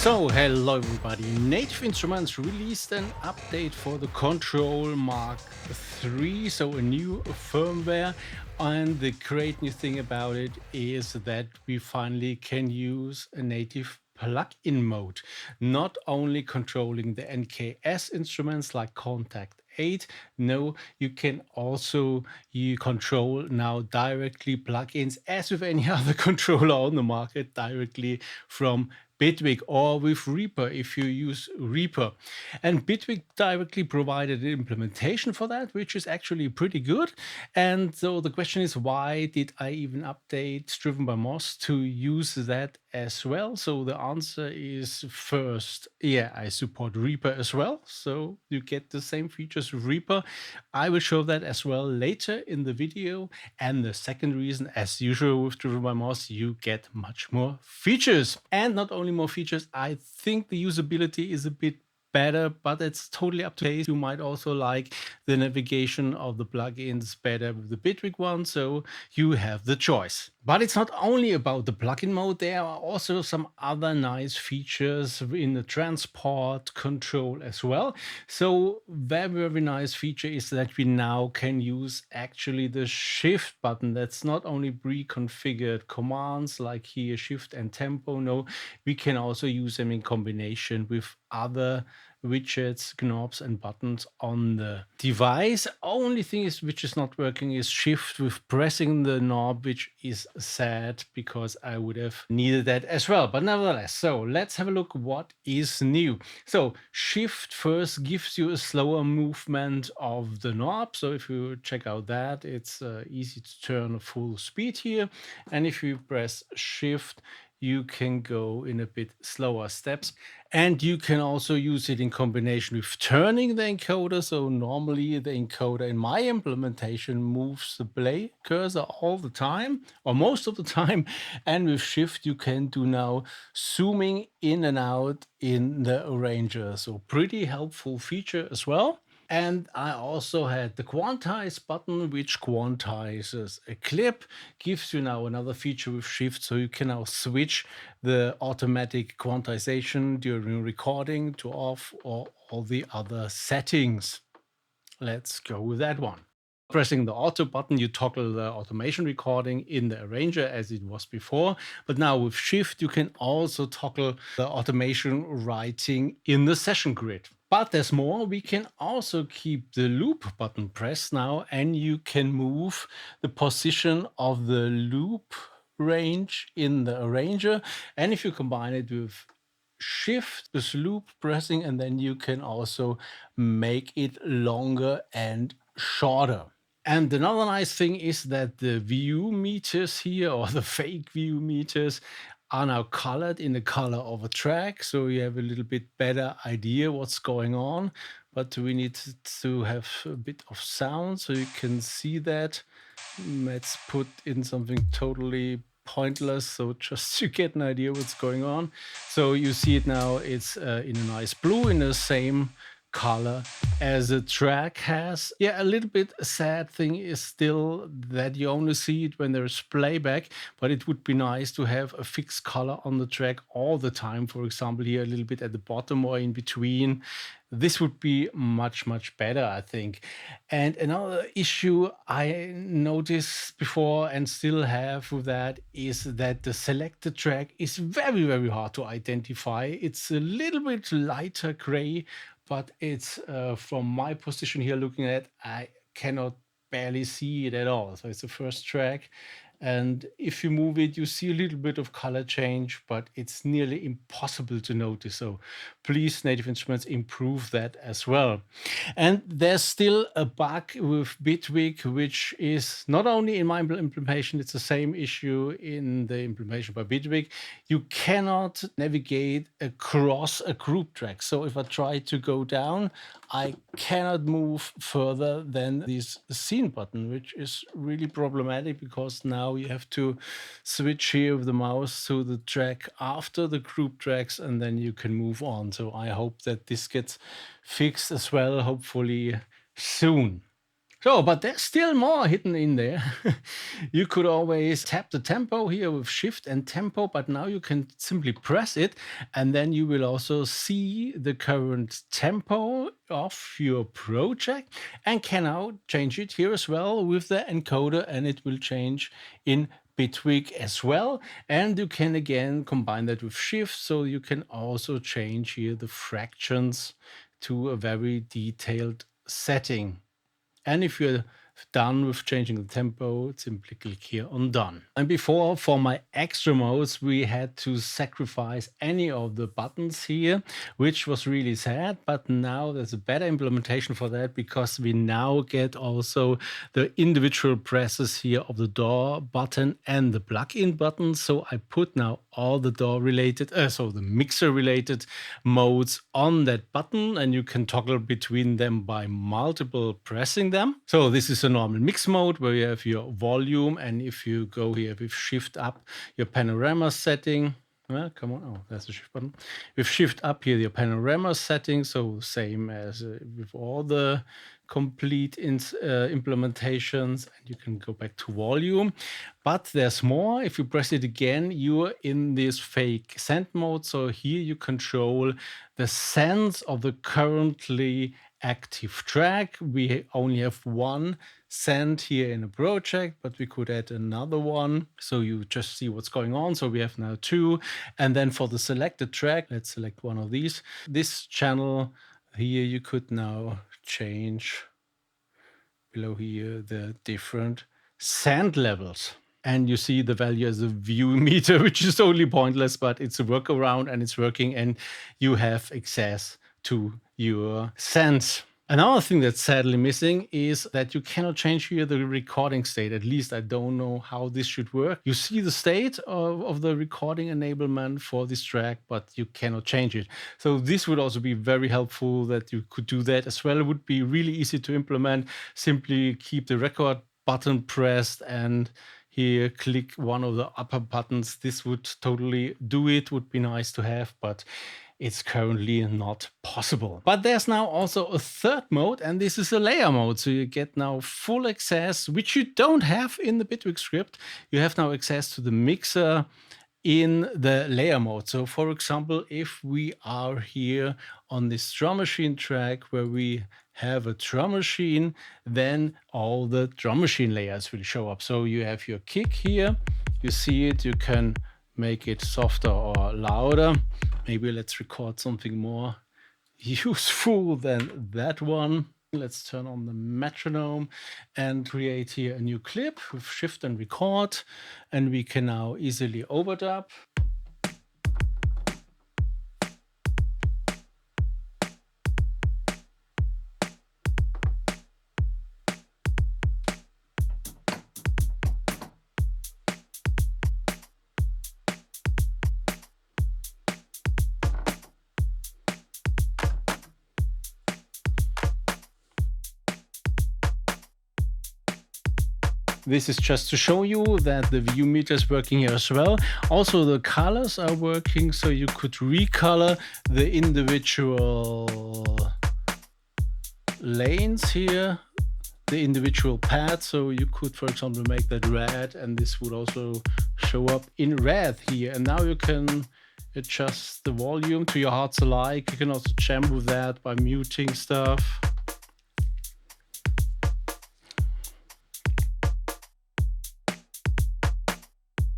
So, hello everybody. Native Instruments released an update for the Kontrol Mk3, so a new firmware. And the great new thing about it is that we finally can use a native plug-in mode, not only controlling the NKS instruments like Contact 8. No, you can also you control now directly plugins as with any other controller on the market directly from Bitwig or with Reaper if you use Reaper. And Bitwig directly provided an implementation for that, which is actually pretty good. And so the question is, why did I even update DrivenByMoss to use that as well? So the answer is first, yeah, I support Reaper as well. So you get the same features with Reaper. I will show that as well later in the video. And the second reason, as usual with DrivenByMoss, you get much more features. And not only more features, I think the usability is a bit better, but it's totally up to taste. You might also like the navigation of the plugins better with the Bitwig one, so you have the choice. But it's not only about the plugin mode, there are also some other nice features in the transport control as well. So very nice feature is that we now can use actually the shift button. That's not only pre-configured commands like here shift and tempo. No, we can also use them in combination with other widgets, knobs and buttons on the device. Only thing is which is not working is shift with pressing the knob, which is sad because I would have needed that as well. But nevertheless, so let's have a look what is new. So shift first gives you a slower movement of the knob. So if you check out that, it's easy to turn full speed here. And if you press shift, you can go in a bit slower steps, and you can also use it in combination with turning the encoder. So normally the encoder in my implementation moves the play cursor all the time or most of the time, and with shift you can do now zooming in and out in the arranger. So pretty helpful feature as well. And I also had the quantize button, which quantizes a clip, gives you now another feature with shift. So you can now switch the automatic quantization during recording to off or all the other settings. Let's go with that one. Pressing the auto button, you toggle the automation recording in the arranger as it was before. But now with shift, you can also toggle the automation writing in the session grid. But there's more. We can also keep the loop button pressed now, and you can move the position of the loop range in the arranger. And if you combine it with shift with loop pressing, and then you can also make it longer and shorter. And another nice thing is that the view meters here, or the fake view meters, are now colored in the color of a track. So you have a little bit better idea what's going on. But we need to have a bit of sound so you can see that. Let's put in something totally pointless, so just to get an idea what's going on. So you see it now, it's in a nice blue, in the same color as a track has. Yeah, a little bit sad thing is still that you only see it when there's playback, but it would be nice to have a fixed color on the track all the time. For example, here a little bit at the bottom or in between. This would be much better, I think. And another issue I noticed before and still have with that is that the selected track is very hard to identify. It's a little bit lighter gray, but it's from my position here looking at, I cannot barely see it at all. So it's the first track. And if you move it, you see a little bit of color change, but it's nearly impossible to notice. So please, Native Instruments, improve that as well. And there's still a bug with Bitwig, which is not only in my implementation, it's the same issue in the implementation by Bitwig. You cannot navigate across a group track. So if I try to go down, I cannot move further than this scene button, which is really problematic because now you have to switch here with the mouse to the track after the group tracks, and then you can move on. So I hope that this gets fixed as well, hopefully soon. So, but there's still more hidden in there. You could always tap the tempo here with shift and tempo, but now you can simply press it, and then you will also see the current tempo of your project and can now change it here as well with the encoder, and it will change in Bitwig as well. And you can again combine that with shift, so you can also change here the fractions to a very detailed setting. And if you're done with changing the tempo, simply click here on done. And before, for my extra modes, we had to sacrifice any of the buttons here, which was really sad. But now there's a better implementation for that, because we now get also the individual presses here of the door button and the plug-in button. So I put now all the door related, so the mixer related modes on that button, and you can toggle between them by multiple pressing them. So this is a normal mix mode where you have your volume, and if you go here with shift up your panorama setting, well, come on, oh, there's the shift button. With shift up here, your panorama setting, so same as with all the complete implementations, and you can go back to volume. But there's more. If you press it again, you're in this fake send mode. So here you control the sense of the currently active track. We only have one send here in a project, but we could add another one, so you just see what's going on. So we have now two. And then for the selected track, let's select one of these. This channel here, you could now change below here the different sand levels. And you see the value as a view meter, which is totally pointless, but it's a workaround and it's working, and you have access to your sands. Another thing that's sadly missing is that you cannot change here the recording state. At least I don't know how this should work. You see the state of the recording enablement for this track, but you cannot change it. So this would also be very helpful that you could do that as well. It would be really easy to implement. Simply keep the record button pressed and here click one of the upper buttons. This would totally do it. Would be nice to have, but it's currently not possible. But there's now also a third mode, and this is a layer mode. So you get now full access, which you don't have in the Bitwig script. You have now access to the mixer in the layer mode. So for example, if we are here on this drum machine track where we have a drum machine, then all the drum machine layers will show up. So you have your kick here, you see it, you can make it softer or louder. Maybe let's record something more useful than that one. Let's turn on the metronome and create here a new clip with shift and record, and we can now easily overdub. This is just to show you that the view meter is working here as well. Also, the colors are working, so you could recolor the individual lanes here, the individual pads. So you could, for example, make that red, and this would also show up in red here. And now you can adjust the volume to your heart's alike. You can also jam with that by muting stuff.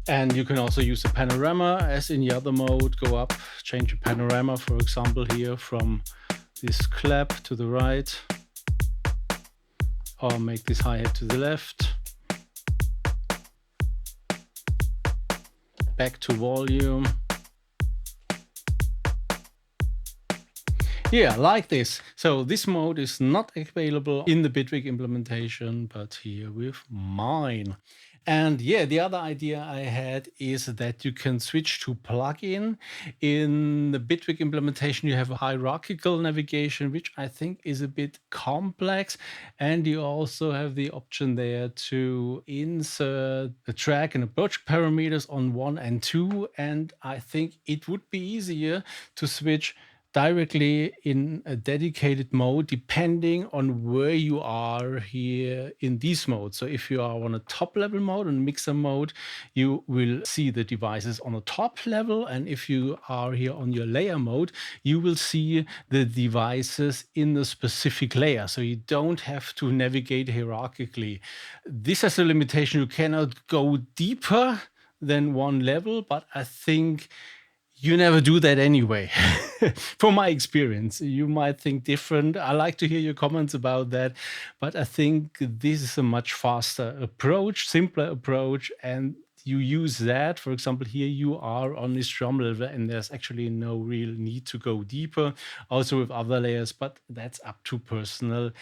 And you can also use a panorama as in the other mode. Go up, change the panorama, for example, here from this clap to the right, or make this hi-hat to the left. Back to volume. Yeah, like this. So this mode is not available in the Bitwig implementation, but here with mine. And yeah, the other idea I had is that you can switch to plugin. In the Bitwig implementation, you have a hierarchical navigation, which I think is a bit complex. And you also have the option there to insert the track and the project parameters on 1 and 2. And I think it would be easier to switch directly in a dedicated mode depending on where you are here in these modes. So if you are on a top level mode, on mixer mode, you will see the devices on the top level, and if you are here on your layer mode, you will see the devices in the specific layer. So you don't have to navigate hierarchically. This has a limitation. You cannot go deeper than one level, but I think you never do that anyway. From my experience, you might think different. I like to hear your comments about that, but I think this is a much faster approach, simpler approach, and you use that. For example, here you are on this drum level, and there's actually no real need to go deeper, also with other layers, but that's up to personal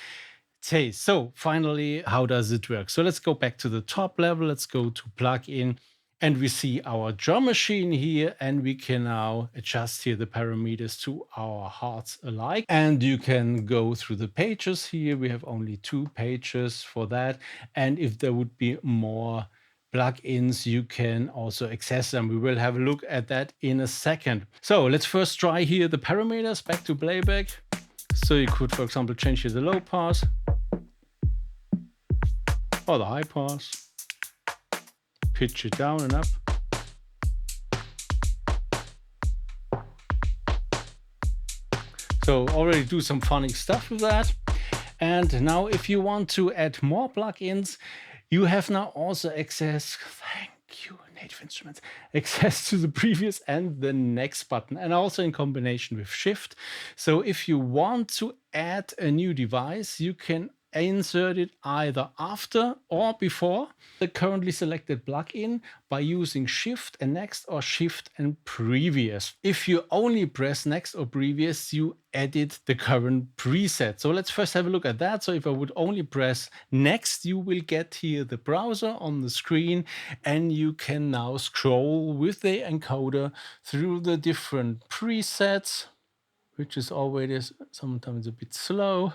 taste. So finally, how does it work? So let's go back to the top level. Let's go to plugin, and we see our drum machine here, and we can now adjust here the parameters to our hearts alike. And you can go through the pages here. We have only 2 pages for that. And if there would be more plugins, you can also access them. We will have a look at that in a second. So let's first try here the parameters. Back to playback. So you could, for example, change here the low pass or the high pass, pitch it down and up. So already do some funny stuff with that. And now if you want to add more plugins, you have now also access, thank you, Native Instruments, access to the previous and the next button, and also in combination with Shift. So if you want to add a new device, you can insert it either after or before the currently selected plugin by using Shift and Next or Shift and Previous. If you only press Next or Previous, you edit the current preset. So let's first have a look at that. So if I would only press Next, you will get here the browser on the screen, and you can now scroll with the encoder through the different presets, which is always sometimes a bit slow,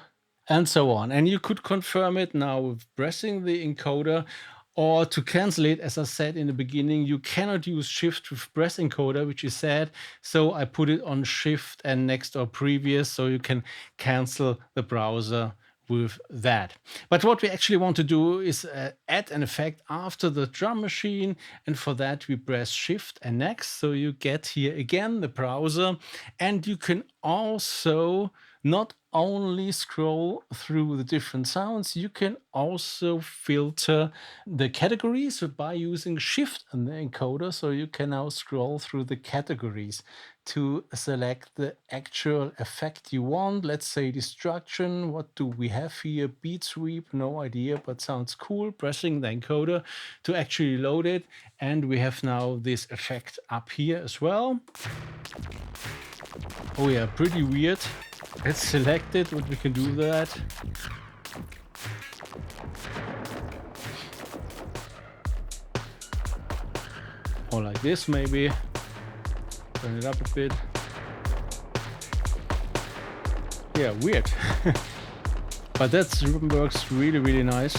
and so on. And you could confirm it now with pressing the encoder, or to cancel it, as I said in the beginning, you cannot use Shift with press encoder, which is sad. So I put it on Shift and Next or Previous, so you can cancel the browser with that. But what we actually want to do is add an effect after the drum machine, and for that we press Shift and Next. So you get here again the browser, and you can also not only scroll through the different sounds, you can also filter the categories by using Shift and the encoder. So you can now scroll through the categories to select the actual effect you want. Let's say destruction. What do we have here? Beat sweep, no idea, but sounds cool. Pressing the encoder to actually load it. And we have now this effect up here as well. Oh yeah, pretty weird. Let's select it, what we can do with that. Or like this maybe. Turn it up a bit. Yeah, weird. But that works really, really nice.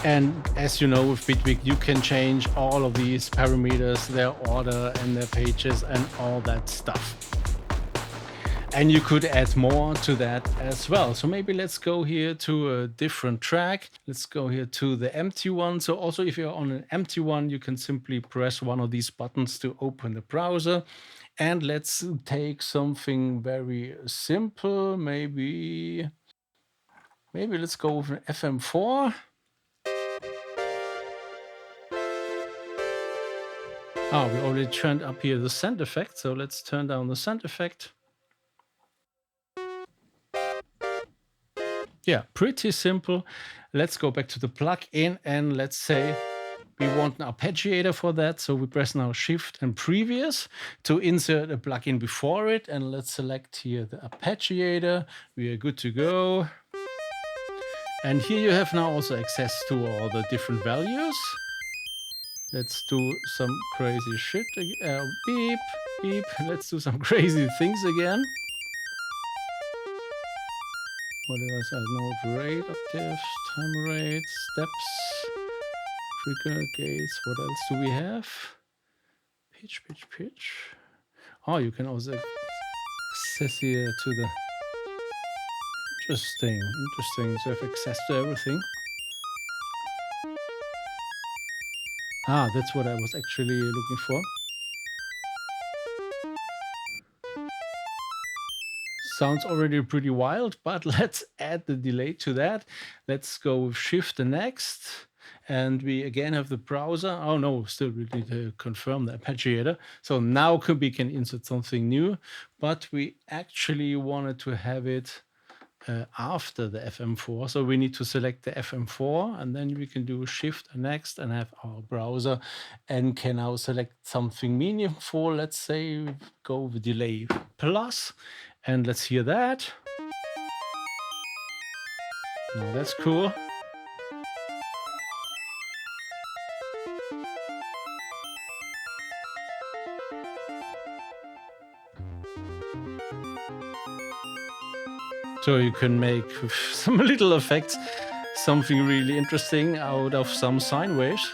And as you know, with Bitwig, you can change all of these parameters, their order and their pages and all that stuff. And you could add more to that as well. So maybe let's go here to a different track. Let's go here to the empty one. So also if you're on an empty one, you can simply press one of these buttons to open the browser. And let's take something very simple. Maybe let's go with an FM4. Oh, we already turned up here the send effect, so let's turn down the send effect. Yeah, pretty simple. Let's go back to the plugin, and let's say we want an arpeggiator for that. So we press now Shift and Previous to insert a plugin before it, and let's select here the arpeggiator. We are good to go. And here you have now also access to all the different values. Let's do some crazy shit. Beep, beep. Let's do some crazy things again. What else? I don't know. Rate, octaves, time rate, steps, trigger, gates. What else do we have? Pitch. Oh, you can also access here to the interesting. So have access to everything. Ah, that's what I was actually looking for. Sounds already pretty wild, but let's add the delay to that. Let's go with Shift and next. And we again have the browser. Oh no, still we need to confirm the arpeggiator. So now we can insert something new, but we actually wanted to have it after the FM4. So we need to select the FM4 and then we can do Shift and next and have our browser and can now select something meaningful. Let's say go with delay plus and let's hear that. Now that's cool. So you can make with some little effects something really interesting out of some sine waves.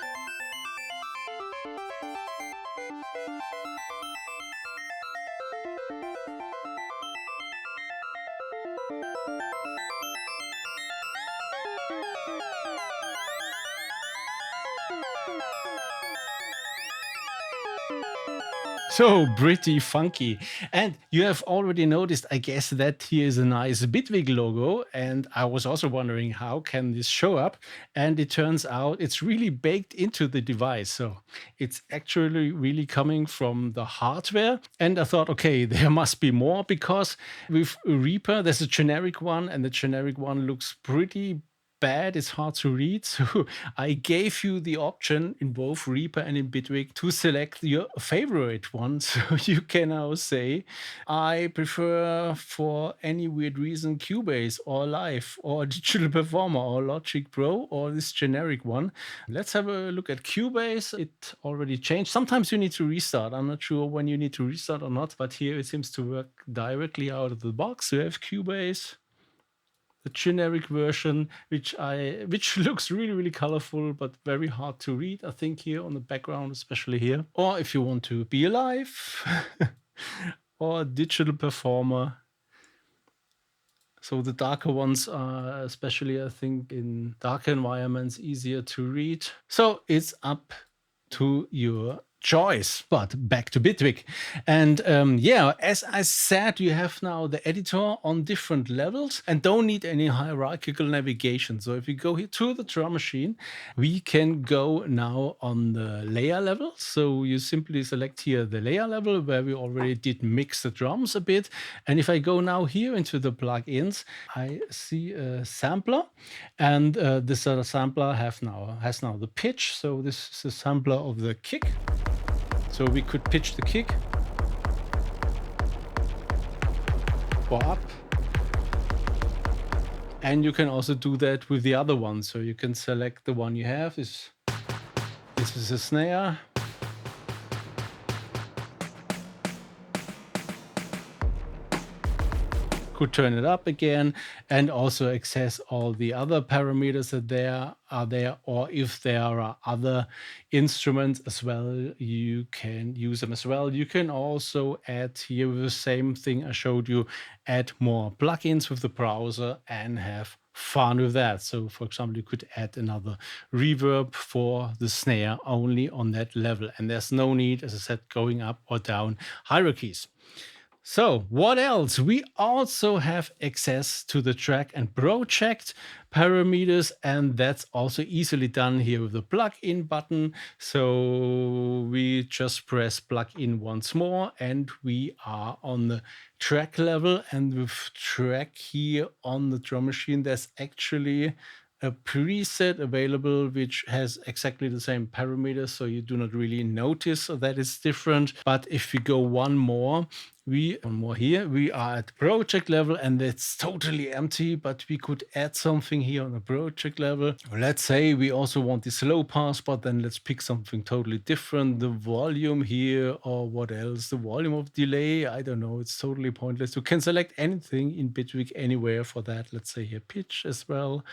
So pretty funky. And you have already noticed, I guess, that here is a nice Bitwig logo. And I was also wondering, how can this show up? And it turns out it's really baked into the device. So it's actually really coming from the hardware. And I thought, okay, there must be more because with Reaper, there's a generic one and the generic one looks pretty bad, it's hard to read. So I gave you the option in both Reaper and in Bitwig to select your favorite one. So you can now say, I prefer for any weird reason Cubase or Live or Digital Performer or Logic Pro or this generic one. Let's have a look at Cubase. It already changed. Sometimes you need to restart. I'm not sure when you need to restart or not, but here it seems to work directly out of the box. So you have Cubase, the generic version, which looks really colorful but very hard to read, I think, here on the background, especially here. Or if you want to be alive or digital performer. So the darker ones are, especially I think in darker environments, easier to read. So it's up to your choice. But back to Bitwig. And yeah, as I said, you have now the editor on different levels and don't need any hierarchical navigation. So if we go here to the drum machine, we can go now on the layer level. So you simply select here the layer level where we already did mix the drums a bit. And if I go now here into the plugins, I see a sampler, and this sampler has now the pitch. So this is a sampler of the kick. So we could pitch the kick or up. And you can also do that with the other one. So you can select the one you have. This is a snare. Could turn it up again and also access all the other parameters that are there, or if there are other instruments as well, you can use them as well. You can also add here with the same thing I showed you, add more plugins with the browser and have fun with that. So for example, you could add another reverb for the snare only on that level, and there's no need, as I said, going up or down hierarchies. So what else? We also have access to the track and project parameters, and that's also easily done here with the plug-in button. So we just press plug-in once more and we are on the track level. And with track here on the drum machine, there's actually a preset available which has exactly the same parameters, so you do not really notice that it's different. But if we go one more here, we are at project level and it's totally empty, but we could add something here on the project level. Let's say we also want the slow pass, but then let's pick something totally different. The volume here, or what else? The volume of delay, I don't know, it's totally pointless. You can select anything in Bitwig anywhere for that. Let's say here pitch as well.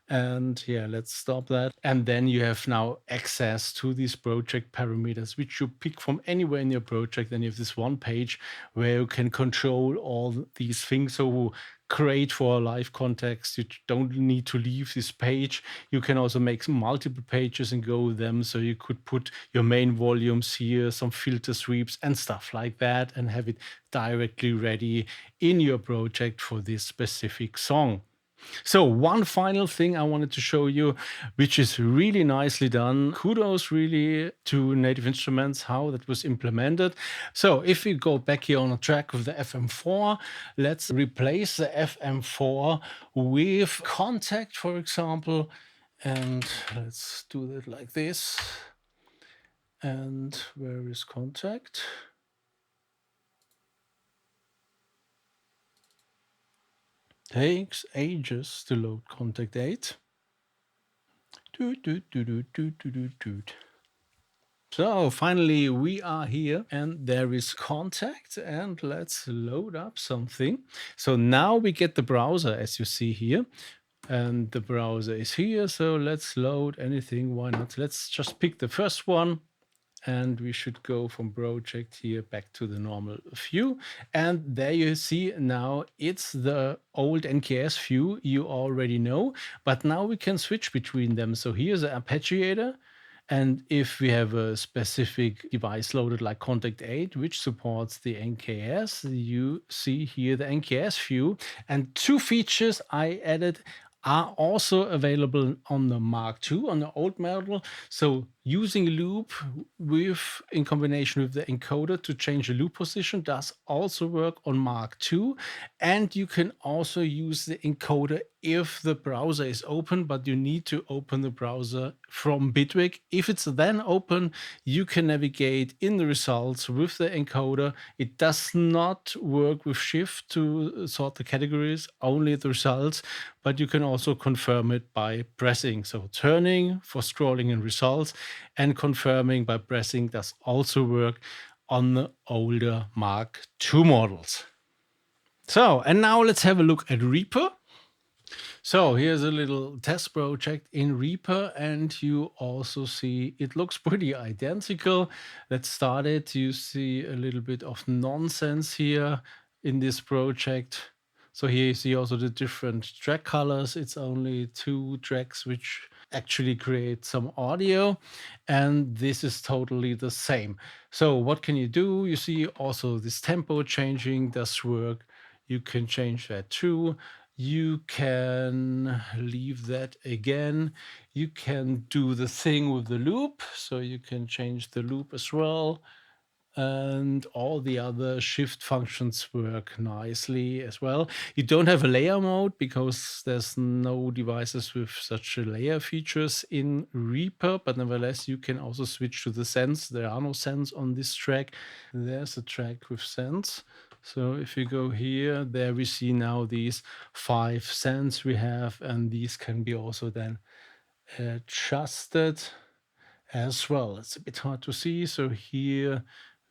And yeah, let's stop that. And then you have now access to these project parameters, which you pick from anywhere in your project. And you have this one page where you can control all these things. So create for a live context. You don't need to leave this page. You can also make some multiple pages and go with them. So you could put your main volumes here, some filter sweeps and stuff like that, and have it directly ready in your project for this specific song. So one final thing I wanted to show you, which is really nicely done. Kudos really to Native Instruments, how that was implemented. So if we go back here on a track with the FM4, let's replace the FM4 with Contact, for example. And let's do that like this. And where is Contact? Takes ages to load Contact 8. Doot, doot, doot, doot, doot, doot, doot. So finally we are here and there is Contact, and let's load up something. So now we get the browser as you see here, and the browser is here. So let's load anything. Why not? Let's just pick the first one. And we should go from project here back to the normal view. And there you see now it's the old NKS view you already know, but now we can switch between them. So here's the arpeggiator. And if we have a specific device loaded like Contact 8, which supports the NKS, you see here the NKS view. And two features I added are also available on the Mark II, on the old model. So using a loop in combination with the encoder to change the loop position does also work on Mark II. And you can also use the encoder if the browser is open, but you need to open the browser from Bitwig. If it's then open, you can navigate in the results with the encoder. It does not work with Shift to sort the categories, only the results, but you can also confirm it by pressing. So turning for scrolling in results and confirming by pressing does also work on the older Mark II models. So, and now let's have a look at Reaper. So here's a little test project in Reaper, and you also see it looks pretty identical. Let's start it. You see a little bit of nonsense here in this project. So here you see also the different track colors. It's only two tracks which actually create some audio, and this is totally the same. So what can you do? You see also this tempo changing does work. You can change that too. You can leave that again. You can do the thing with the loop, so you can change the loop as well. And all the other shift functions work nicely as well. You don't have a layer mode because there's no devices with such a layer features in Reaper, but nevertheless, you can also switch to the sends. There are no sends on this track. There's a track with sends. So if you go here, there we see now these 5 sends we have, and these can be also then adjusted as well. It's a bit hard to see. So here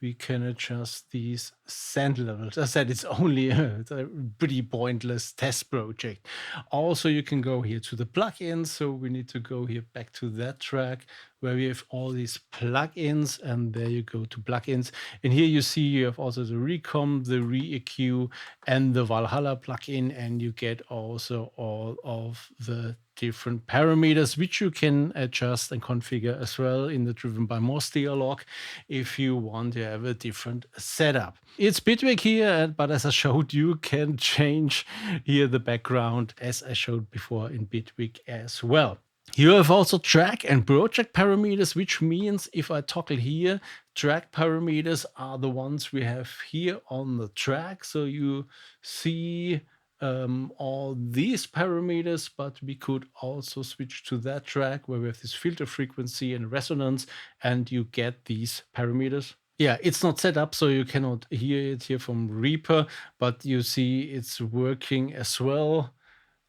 we can adjust these send levels. As I said, it's only it's a pretty pointless test project. Also, you can go here to the plugins. So we need to go here back to that track where we have all these plugins, and there you go to plugins. And here you see you have also the Recom, the Re-EQ, and the Valhalla plugin, and you get also all of the different parameters which you can adjust and configure as well in the DrivenByMoss dialog if you want to have a different setup. It's Bitwig here, but as I showed, you can change here the background as I showed before in Bitwig as well. You have also track and project parameters, which means if I toggle here, track parameters are the ones we have here on the track. So you see all these parameters, but we could also switch to that track where we have this filter frequency and resonance, and you get these parameters. Yeah, it's not set up, so you cannot hear it here from Reaper, but you see it's working as well,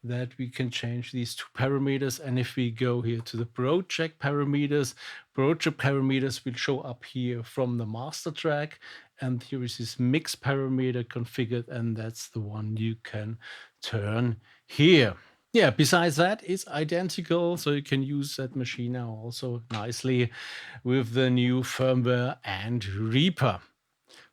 that we can change these two parameters. And if we go here to the project parameters will show up here from the master track. And here is this mix parameter configured, and that's the one you can turn here. Yeah, besides that, it's identical, so you can use that machine now also nicely with the new firmware and Reaper.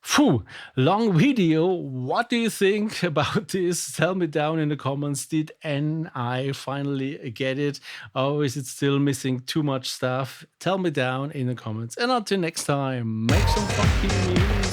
Phew, long video. What do you think about this? Tell me down in the comments. Did NI finally get it? Or is it still missing too much stuff? Tell me down in the comments. And until next time, make some funky music.